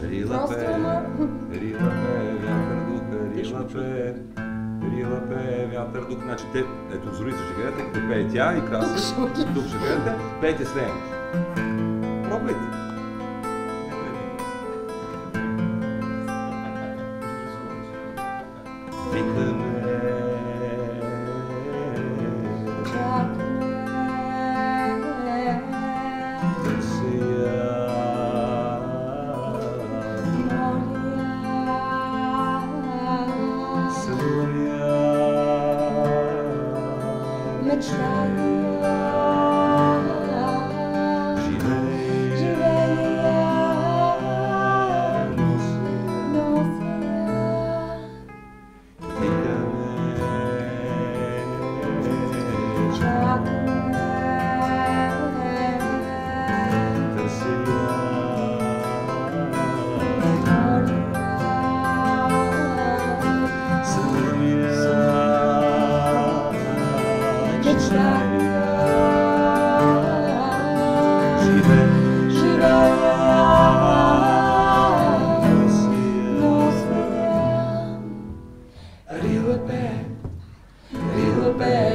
Рила пе, вятър духа, рила пе, вятър дух. Значи те, ето Зорица ще гледате, като пее тя и Краси, тук ще гледате, пейте с нея. Пробвайте. Викаме, търсия, съдуя, мечтая,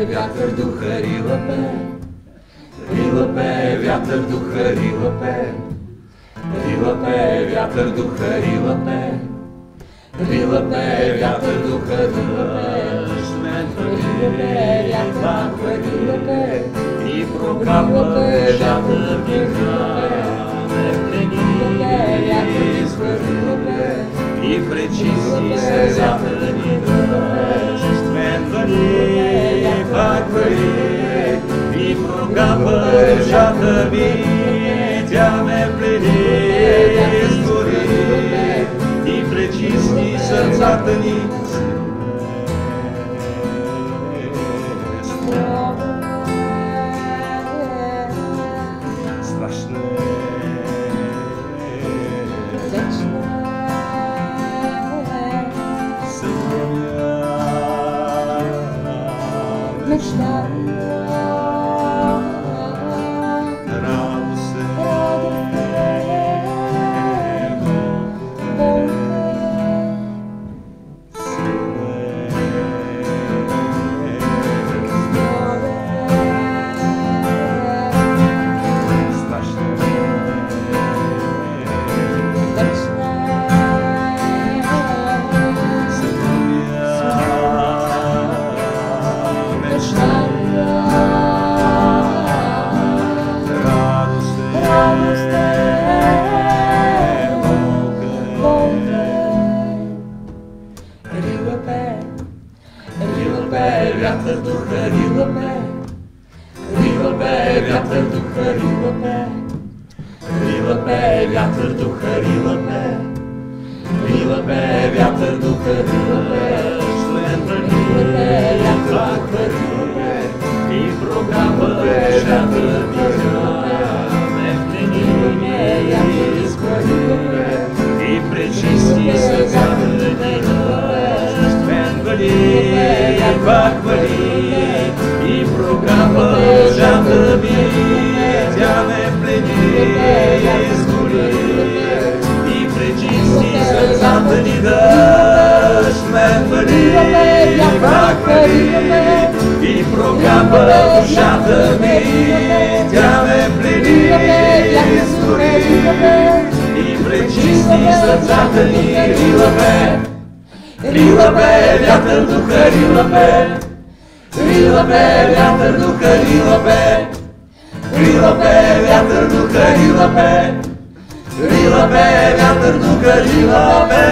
вятър духа, рила пе, вятър духа, рила пе, вятър духа, рила пе, вятър духа, рила пе, и прокапа вятър виха, и пречисти сълзята ни и прокапа ръжата ми, тя ме плени, изгори и пречисти сърцата ни. Страшна вятър духа, рила пе, вятър духа, рила пе, вятър духа, рила пе, вятър духа, рила пе, и прокапа вятър и пречисти сълзата ни, пак вали и прокапа жата ми, тя ме плени, изгори и пречисти сълзата ни, дъжд ме вали, пак вали и прокапа душата ми, тя ме плени, изгори и пречисти сълзата ни. Рила пе, вятър духа, рила пе, вятър духа, рила пе, вятър духа, рила пе, вятър духа, рила пе,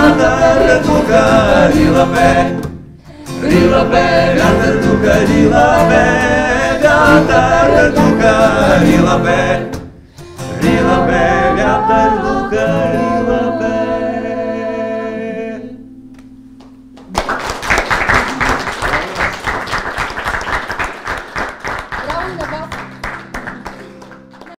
вятър духа, рила пе, вятър духа, рила пе, вятър духа, рила пе,